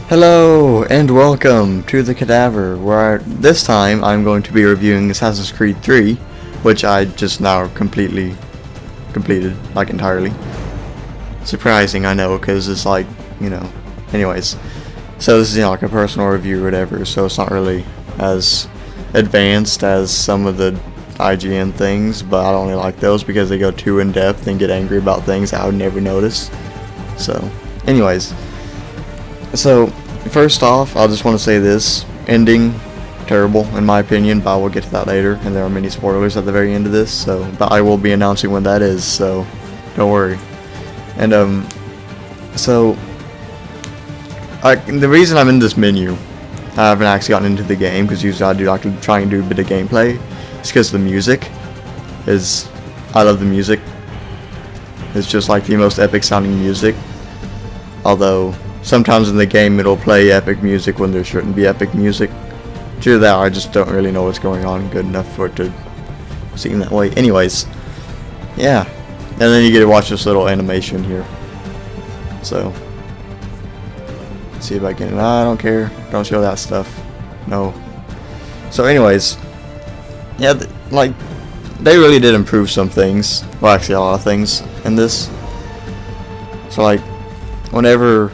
Hello and welcome to the Cadaver, where this time I'm going to be reviewing Assassin's Creed 3, which I just now completed, like entirely. Surprising, I know, because it's like, anyways. So this is, like a personal review or whatever, so it's not really as advanced as some of the IGN things, but I don't really like those because they go too in depth and get angry about things I would never notice. So, anyways. So, first off, I just want to say this. Ending, terrible in my opinion, but I will get to that later, and there are many spoilers at the very end of this, but I will be announcing when that is, so don't worry. And, the reason I'm in this menu, I haven't actually gotten into the game, because usually I do like to try and do a bit of gameplay, it's because the music I love the music. It's just like the most epic sounding music, although sometimes in the game it'll play epic music when there shouldn't be epic music. Due to that, I just don't really know what's going on good enough for it to seem that way. Anyways, yeah. And then you get to watch this little animation here. So, let's see if I can. I don't care. Don't show that stuff. No. So, anyways, yeah, they really did improve some things. Well, actually, a lot of things in this. So, whenever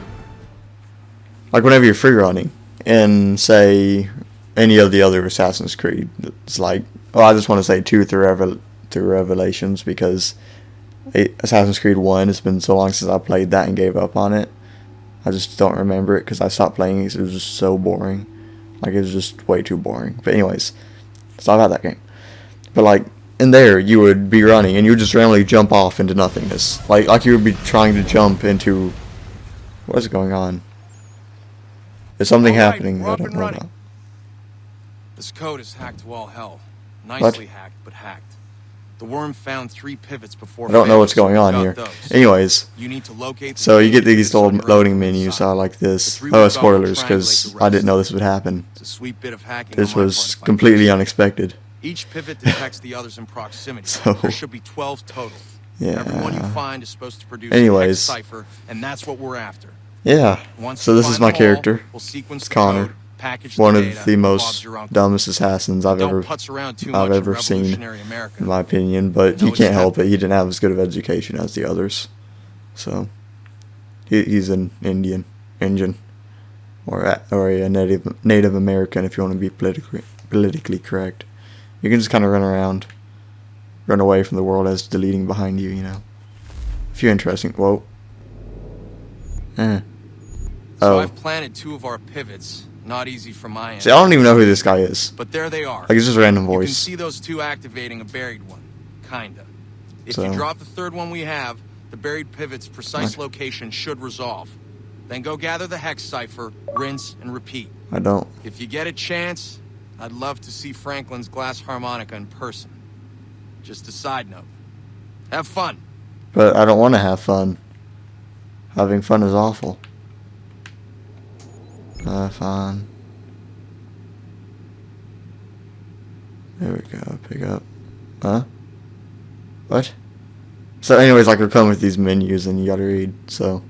you're free running in, say, any of the other Assassin's Creed, it's like, well, I just want to say 2 through Revelations, because Assassin's Creed 1, it's been so long since I played that and gave up on it. I just don't remember it because I stopped playing it. It was just so boring. It was just way too boring. But anyways, stop at that game. But in there, you would be running and you would just randomly jump off into nothingness. Like you would be trying to jump into... What is going on? There's something happening that I don't know about. This code is hacked to all hell. Nicely hacked, but hacked. The worm found 3 pivots before. I don't know what's going on here. Anyways, you need to locate so you get these little loading menus like this. Oh, spoilers, because I didn't know this would happen. It's a sweet bit of hacking. This was completely unexpected. Each pivot detects the others in proximity. So, there should be 12 total. Yeah. Everyone you find is supposed to produce a hex cipher, and that's what we're after. Yeah. So this is my character. It's Connor. One of the most dumbest assassins I've ever seen, in my opinion. But he can't help it. He didn't have as good of education as the others. So he's an Indian, or a Native American, if you want to be politically correct. You can just kind of run away from the world as deleting behind you. A few interesting. Whoa. So I've planted 2 of our pivots. Not easy from my end. See, I don't even know who this guy is. But there they are. It's just a random voice. You can see those 2 activating a buried one. Kinda. If you drop the 3rd one we have, the buried pivot's precise location should resolve. Then go gather the hex cipher, rinse, and repeat. I don't. If you get a chance, I'd love to see Franklin's glass harmonica in person. Just a side note. Have fun. But I don't want to have fun. Having fun is awful. Fine. There we go. Pick up. Huh? What? So anyways, we're coming with these menus and you gotta read, so.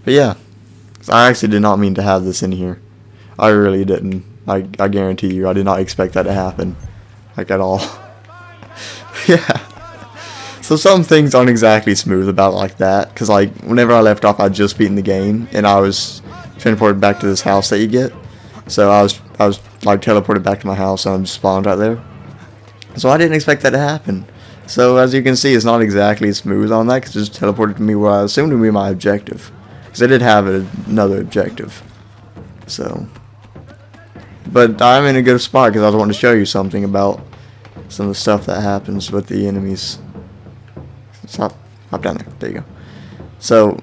But yeah. I actually did not mean to have this in here. I really didn't. I guarantee you, I did not expect that to happen. At all. Yeah. So some things aren't exactly smooth about that, because whenever I left off, I'd just beaten the game, and I was transported back to this house that you get. So I was teleported back to my house, and I just spawned right there. So I didn't expect that to happen. So as you can see, it's not exactly smooth on that, because it just teleported to me where I assumed would be my objective. Because I did have another objective. So. But I'm in a good spot, because I was wanting to show you something about some of the stuff that happens with the enemies. Hop down there. There you go. So,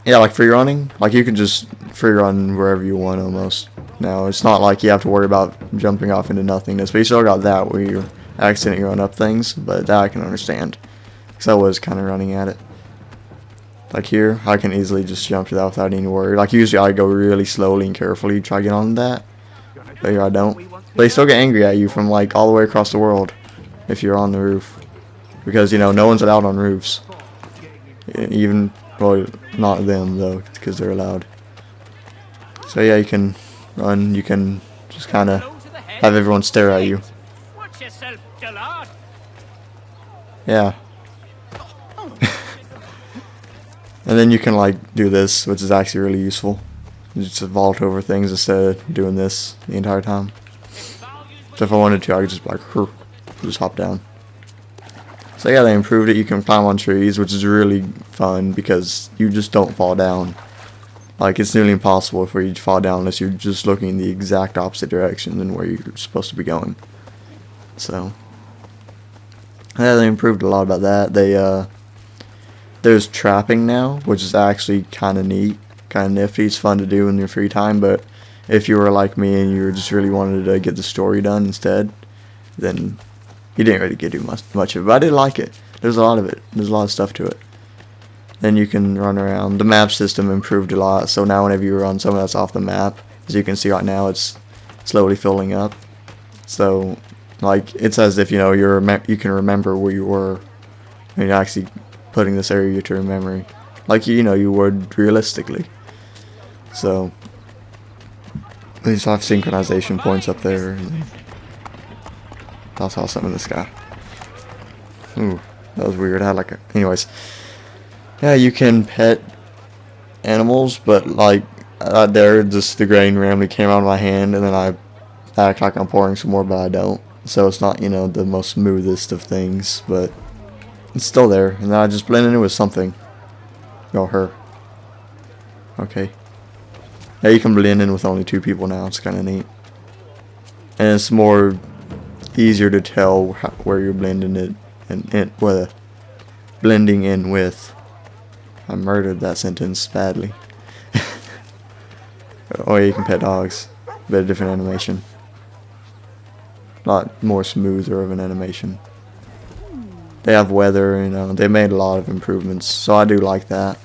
yeah, free running. You can just free run wherever you want almost. Now, it's not like you have to worry about jumping off into nothingness. But you still got that where you're accidentally run up things. But that I can understand. Because I was kind of running at it. Here, I can easily just jump to that without any worry. Usually I go really slowly and carefully to try to get on that. But here I don't. But they still get angry at you from all the way across the world if you're on the roof. Because, no one's allowed on roofs. Even, well, not them, though, because they're allowed. So yeah, you can run. You can just kind of have everyone stare at you. Watch yourself, Gillard. Yeah. And then you can like do this, which is actually really useful. You just vault over things instead of doing this the entire time. So if I wanted to, I could just like just hop down. So yeah, they improved it. You can climb on trees, which is really fun because you just don't fall down. Like, it's nearly impossible for you to fall down unless you're just looking in the exact opposite direction than where you're supposed to be going. So yeah, they improved a lot about that. There's trapping now, which is actually kind of neat, kind of nifty. It's fun to do in your free time, but if you were like me and you just really wanted to get the story done instead, then you didn't really get to do much of it. But I did like it. There's a lot of it. There's a lot of stuff to it. Then you can run around. The map system improved a lot, so now whenever you run somewhere that's off the map, as you can see right now, it's slowly filling up. So, like, it's as if, you know, you can remember where you were, and you're actually putting this area to your memory, like, you know, you would realistically. So these have synchronization points up there. And I saw something in the sky. Ooh, that was weird. I had like a... Anyways. Yeah, you can pet animals, but like, there, just the grain randomly came out of my hand, and then I act like I'm pouring some more, but I don't. So it's not, you know, the most smoothest of things, but it's still there. And then I just blend in with something. Oh, her. Okay. Yeah, you can blend in with only 2 people now. It's kind of neat. And it's more easier to tell where you're blending it and blending in with. I murdered that sentence badly. Oh yeah, you can pet dogs. But a different animation. A lot more smoother of an animation. They have weather, you know, they made a lot of improvements, so I do like that.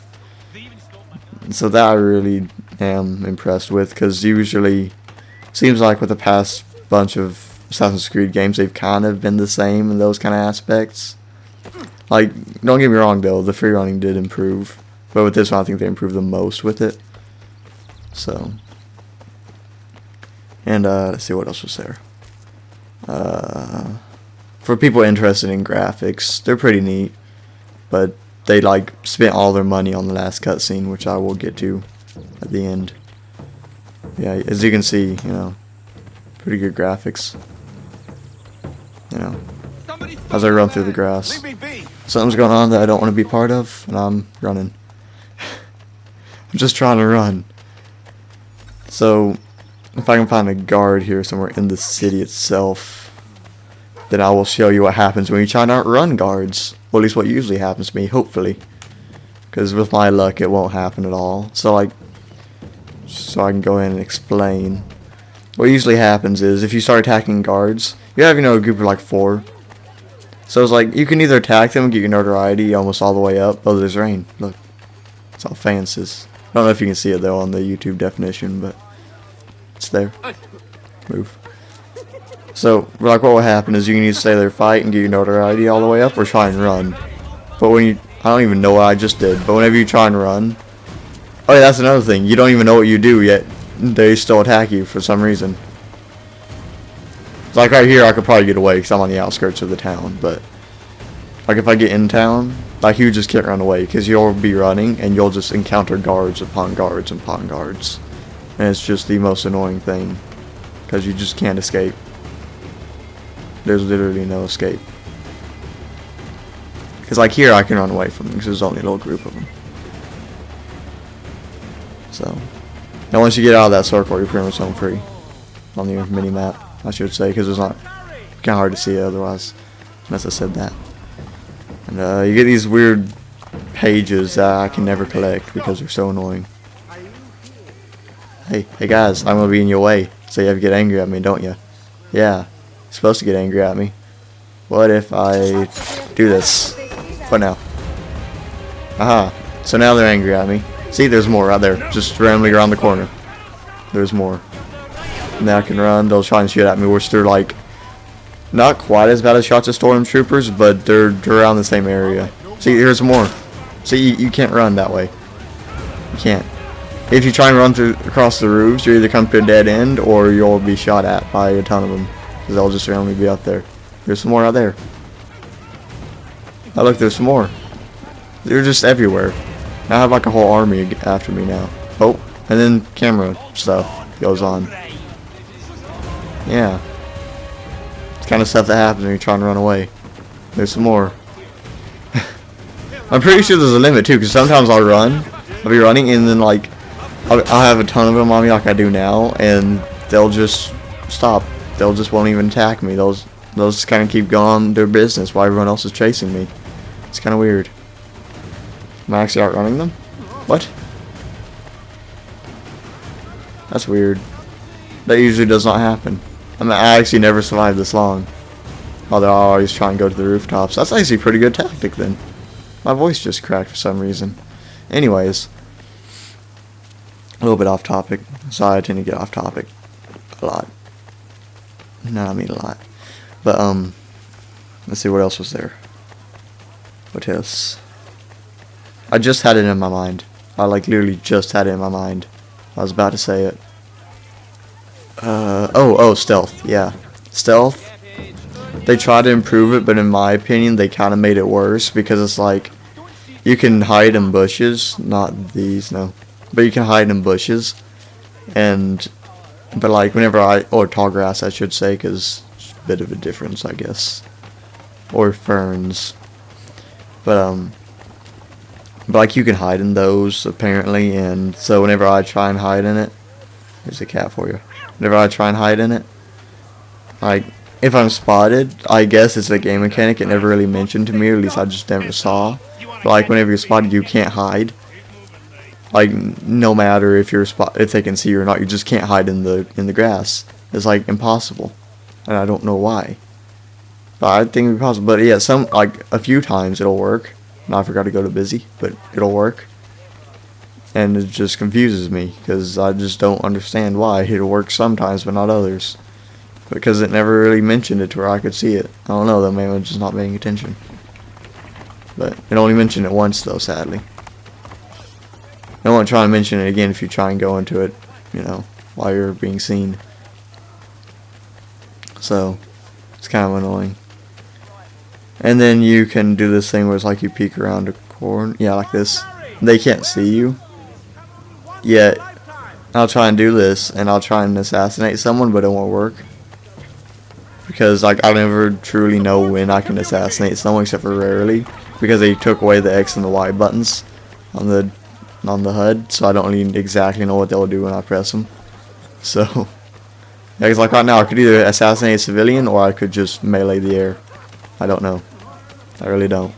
So that I really am impressed with, because usually, seems like with the past bunch of Assassin's Creed games, they've kind of been the same in those kind of aspects. Like, don't get me wrong though, the free running did improve, but with this one I think they improved the most with it. So, and let's see what else was there. For people interested in graphics, they're pretty neat, but they like spent all their money on the last cutscene, which I will get to at the end. Yeah, as you can see, you know, pretty good graphics. You know, as I run through the grass. Something's going on that I don't want to be part of, and I'm running. I'm just trying to run. So, if I can find a guard here somewhere in the city itself, then I will show you what happens when you try to outrun guards. Well, at least what usually happens to me, hopefully. Because with my luck, it won't happen at all. So, like, so I can go in and explain. What usually happens is, if you start attacking guards, you have, you know, a group of like 4. So it's like, you can either attack them and get your notoriety almost all the way up. Oh, there's rain. Look. It's all fancies. I don't know if you can see it, though, on the YouTube definition, but it's there. Move. So, like, what will happen is you can either stay there, fight, and get your notoriety all the way up, or try and run. But when you... I don't even know what I just did, but whenever you try and run... Oh, yeah, that's another thing. You don't even know what you do yet. They still attack you for some reason. Like, right here, I could probably get away, because I'm on the outskirts of the town, but... Like, if I get in town, like, you just can't run away, because you'll be running, and you'll just encounter guards upon guards upon guards. And it's just the most annoying thing, because you just can't escape. There's literally no escape. Because like here I can run away from them because there's only a little group of them. So, now once you get out of that circle, you're pretty much home free. On the mini map, I should say, because it's not kind of hard to see it otherwise, unless I said that. And you get these weird pages that I can never collect because they're so annoying. Hey guys, I'm gonna be in your way, so you have to get angry at me, don't you? Yeah. Supposed to get angry at me. What if I do this? What now? Aha. So now they're angry at me. See, there's more right there. Just randomly around the corner. There's more. Now I can run. They'll try and shoot at me, which they're like not quite as bad as shots of stormtroopers, but they're around the same area. See, here's more. See, you can't run that way. You can't. if you try and run through across the roofs, you either come to a dead end or you'll be shot at by a ton of them, because they'll just randomly be up there. There's some more out there. Oh look, there's some more. They're just everywhere. I have like a whole army after me now. Oh, and then camera stuff goes on. Yeah. It's kind of stuff that happens when you're trying to run away. There's some more. I'm pretty sure there's a limit too, because sometimes I'll be running, and then like I'll have a ton of them on me like I do now, and they'll just stop. They'll just won't even attack me. They'll just kind of keep going on their business while everyone else is chasing me. It's kind of weird. Am I actually outrunning them? What? That's weird. That usually does not happen. I actually never survived this long. Although I always try and go to the rooftops. That's actually a pretty good tactic then. My voice just cracked for some reason. Anyways. A little bit off topic. Sorry, I tend to get off topic a lot. No, I mean a lot. But, let's see what else was there. What else? I just had it in my mind. I like literally just had it in my mind. I was about to say it. Oh, stealth. Yeah. Stealth. They tried to improve it, but in my opinion, they kind of made it worse, because it's like, you can hide in bushes. Not these, no. But you can hide in bushes. But like, or tall grass, I should say, because it's a bit of a difference, I guess. Or ferns. But like, you can hide in those, apparently, and so whenever I try and hide in it, here's a cat for you. Whenever I try and hide in it, like, if I'm spotted, I guess it's a game mechanic. It never really mentioned to me, or at least I just never saw. But like, whenever you're spotted, you can't hide. Like, no matter if if they can see you or not, you just can't hide in the grass. It's like impossible, and I don't know why. But I think it'd be possible. But yeah, a few times it'll work. And I forgot to go to busy, but it'll work. And it just confuses me, because I just don't understand why. It'll work sometimes, but not others. Because it never really mentioned it to where I could see it. I don't know, though, maybe I'm just not paying attention. But it only mentioned it once, though, sadly. I won't try and mention it again if you try and go into it, while you're being seen. So, it's kind of annoying. And then you can do this thing where it's like you peek around a corner. Yeah, like this. They can't see you. Yet, I'll try and do this, and I'll try and assassinate someone, but it won't work. Because, like, I never truly know when I can assassinate someone, except for rarely. Because they took away the X and the Y buttons on the HUD, so I don't really exactly know what they'll do when I press them. So, yeah, it's like right now, I could either assassinate a civilian, or I could just melee the air. I don't know. I really don't.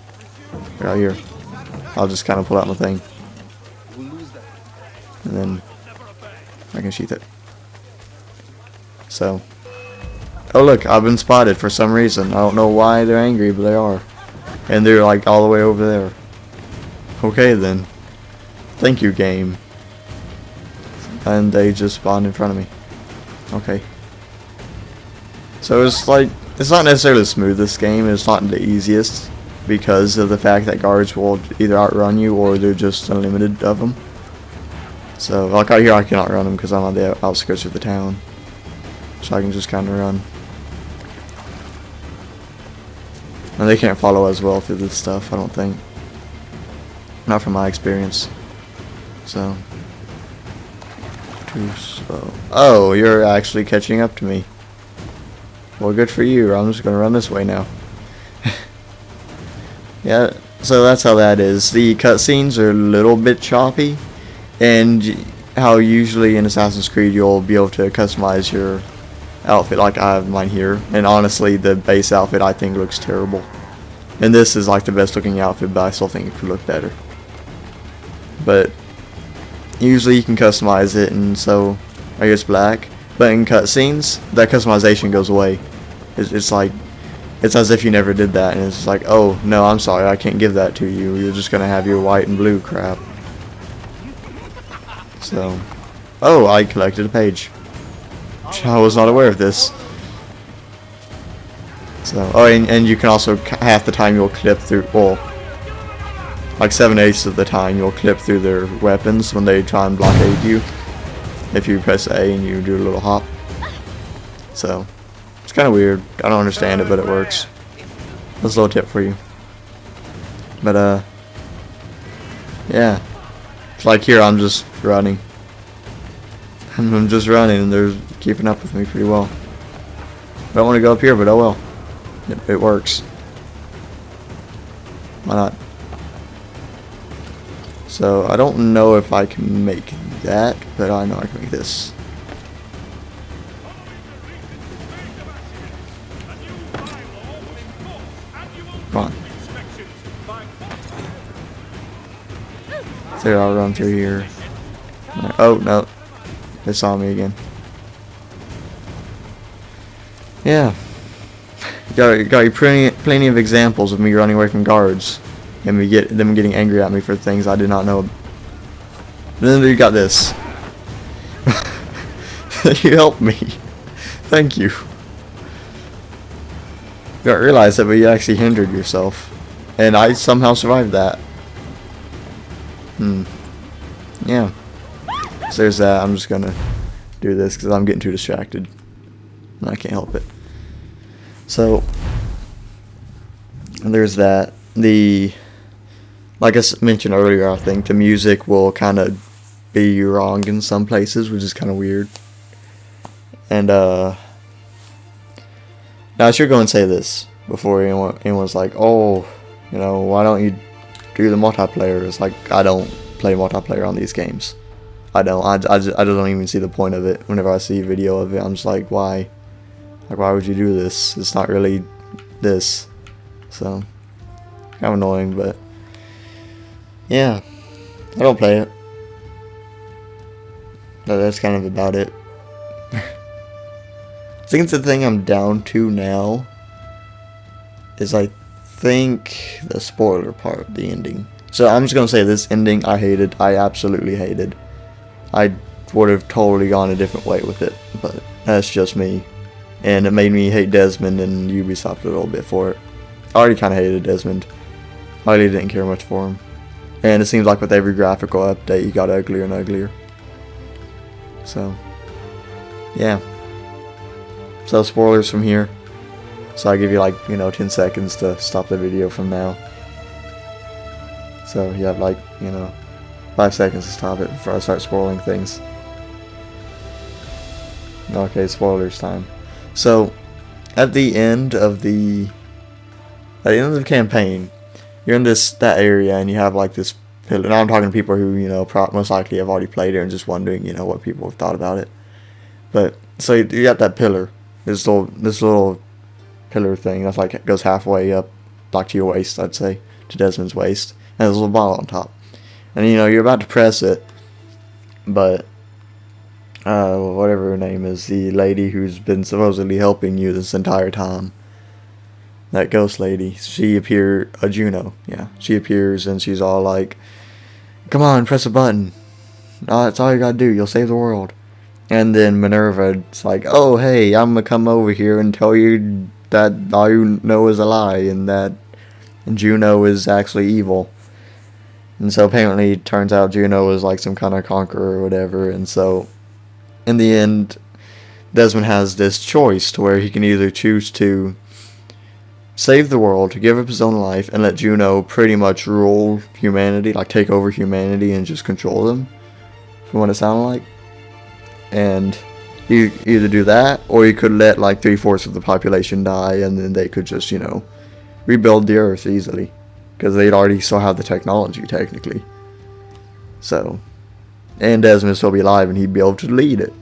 Right here. I'll just kind of pull out my thing. And then I can sheath it. So. Oh look, I've been spotted for some reason. I don't know why they're angry, but they are. And they're like all the way over there. Okay then. Thank you, game. And they just spawned in front of me. Okay. So it's like, it's not necessarily the smoothest game, it's not the easiest, because of the fact that guards will either outrun you or they're just unlimited of them. So, like out here I can outrun them because I'm on the outskirts of the town. So I can just kind of run. And they can't follow as well through this stuff, I don't think. Not from my experience. So. Too slow. Oh, you're actually catching up to me. Well, good for you. I'm just going to run this way now. Yeah, so that's how that is. The cutscenes are a little bit choppy. And how usually in Assassin's Creed you'll be able to customize your outfit like I have mine here. And honestly, the base outfit I think looks terrible. And this is like the best looking outfit, but I still think it could look better. But usually you can customize it, and so I guess black. But in cutscenes, that customization goes away. It's like, it's as if you never did that, and it's like, oh no, I'm sorry, I can't give that to you. You're just gonna have your white and blue crap. So, oh, I collected a page. I was not aware of this. So, oh, and you can also, half the time you'll clip through, well, like 7/8 of the time you'll clip through their weapons when they try and blockade you. If you press A and you do a little hop. So, it's kind of weird. I don't understand it, but it works. That's a little tip for you. But, yeah. It's like here, I'm just running. I'm just running, and they're keeping up with me pretty well. I don't want to go up here, but oh well. It works. Why not? So, I don't know if I can make that, but I know I can make this. Come on. So I'll run through here. Oh, no. They saw me again. Yeah. Got plenty of examples of me running away from guards. And them getting angry at me for things I did not know. And then you got this. You helped me. Thank you. You don't realize that, but you actually hindered yourself. And I somehow survived that. Yeah. So there's that. I'm just gonna do this because I'm getting too distracted. And I can't help it. So, there's that. Like I mentioned earlier, I think the music will kind of be wrong in some places, which is kind of weird. And, now I should go and say this before anyone's like, oh, you know, why don't you do the multiplayer? It's like, I don't play multiplayer on these games. I don't. I don't even see the point of it. Whenever I see a video of it, I'm just like, why? Like, why would you do this? It's not really this. So, kind of annoying, but yeah, I don't play it. But that's kind of about it. I think it's the thing I'm down to now is I think the spoiler part, the ending. So I'm just gonna say this ending I hated. I absolutely hated. I would have totally gone a different way with it, but that's just me. And it made me hate Desmond and Ubisoft a little bit for it. I already kind of hated Desmond. I really didn't care much for him. And it seems like with every graphical update, he got uglier and uglier. So, yeah. So spoilers from here. So I'll give you like, 10 seconds to stop the video from now. So you have like, 5 seconds to stop it before I start spoiling things. Okay, spoilers time. So, at the end of the campaign, you're in that area and you have like this pillar. Now I'm talking to people who, most likely have already played it and just wondering, what people have thought about it. But, so you got that pillar. This little pillar thing that's like, it goes halfway up, like to your waist, I'd say, to Desmond's waist. And there's a little ball on top. And you're about to press it, but whatever her name is, the lady who's been supposedly helping you this entire time, that ghost lady, she Juno, yeah, she appears and she's all like, come on, press a button, that's all you gotta do, you'll save the world. And then Minerva's like, oh hey, I'm gonna come over here and tell you that all you know is a lie, and that Juno is actually evil. And so apparently it turns out Juno is like some kind of conqueror or whatever. And so in the end, Desmond has this choice to where he can either choose to save the world, to give up his own life, and let Juno pretty much rule humanity, like take over humanity and just control them, from what it sounded like. And you either do that, or you could let like 3/4 of the population die, and then they could just, rebuild the earth easily. Because they'd already still have the technology, technically. So, and Desmond would still be alive, and he'd be able to lead it,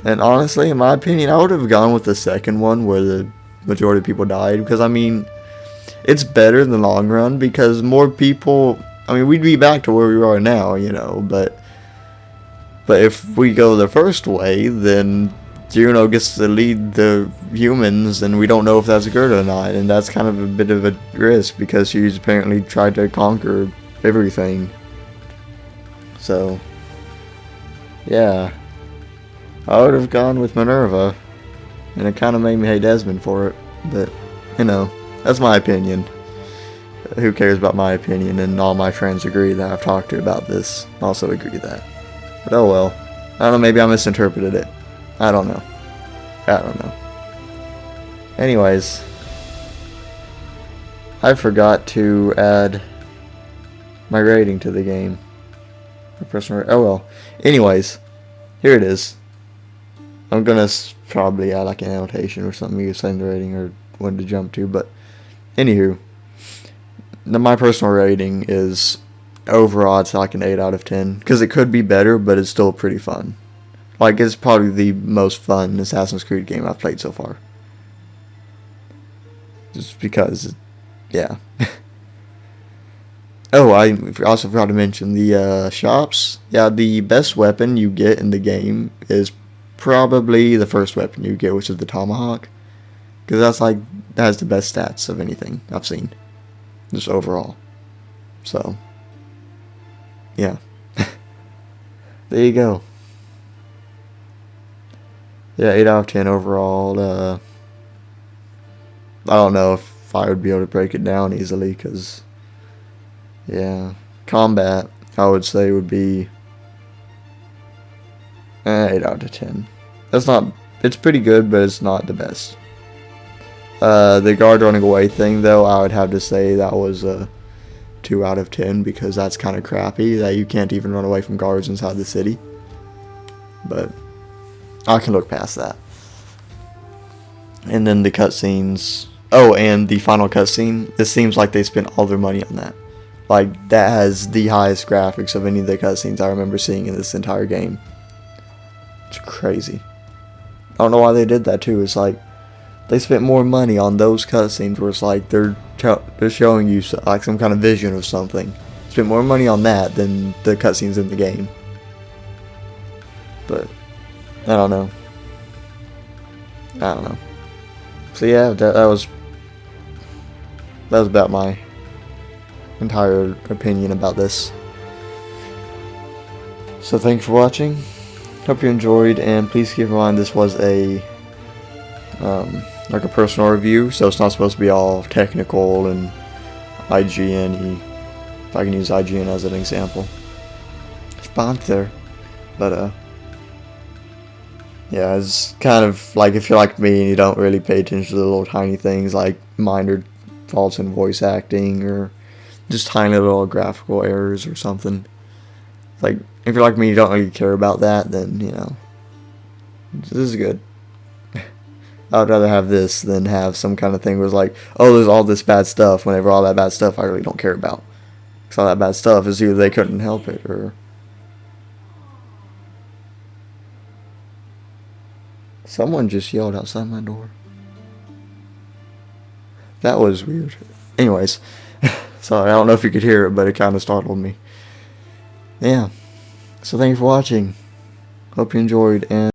And honestly, in my opinion, I would have gone with the second one, where the majority of people died. Because, it's better in the long run, because more people, we'd be back to where we are now, But if we go the first way, then Juno gets to lead the humans, and we don't know if that's good or not, and that's kind of a bit of a risk because she's apparently tried to conquer everything. So, yeah, I would have gone with Minerva, and it kind of made me hate Desmond for it, but, that's my opinion. who cares about my opinion? And all my friends agree that I've talked to about this also agree that. But oh well. I don't know, maybe I misinterpreted it. I don't know. Anyways, I forgot to add my rating to the game. My personal. Oh well. Anyways, here it is. I'm gonna probably add like an annotation or something you send the rating or when to jump to, but anywho, my personal rating is overall it's like an 8 out of 10 because it could be better, but it's still pretty fun. Like, it's probably the most fun Assassin's Creed game I've played so far. Just because, yeah. Oh, I also forgot to mention the shops. Yeah, the best weapon you get in the game is probably the first weapon you get, which is the tomahawk. Because that has the best stats of anything I've seen. Just overall. So, yeah. There you go. Yeah, 8 out of 10 overall. I don't know if I would be able to break it down easily, because, yeah, combat, I would say, would be 8 out of 10. It's pretty good, but it's not the best. The guard running away thing, though, I would have to say that was a 2 out of 10, because that's kind of crappy, that you can't even run away from guards inside the city. But I can look past that. And then the cutscenes. Oh, and the final cutscene. It seems like they spent all their money on that. Like, that has the highest graphics of any of the cutscenes I remember seeing in this entire game. It's crazy. I don't know why they did that too. It's like they spent more money on those cutscenes where it's like they're showing you like some kind of vision of something. Spent more money on that than the cutscenes in the game. But I don't know. So yeah, that was about my entire opinion about this. So thanks for watching. Hope you enjoyed, and please keep in mind this was a like a personal review, so it's not supposed to be all technical and IGN-y. If I can use IGN as an example. Sponsor. But yeah, it's kind of like if you're like me and you don't really pay attention to the little tiny things like minor faults in voice acting or just tiny little graphical errors or something. Like, if you're like me, you don't really care about that, then, you know, this is good. I would rather have this than have some kind of thing where it's like, oh, there's all this bad stuff, whenever all that bad stuff I really don't care about. Because all that bad stuff is either they couldn't help it, or someone just yelled outside my door. That was weird. Anyways, sorry, I don't know if you could hear it, but it kind of startled me. Yeah. So thank you for watching. Hope you enjoyed, and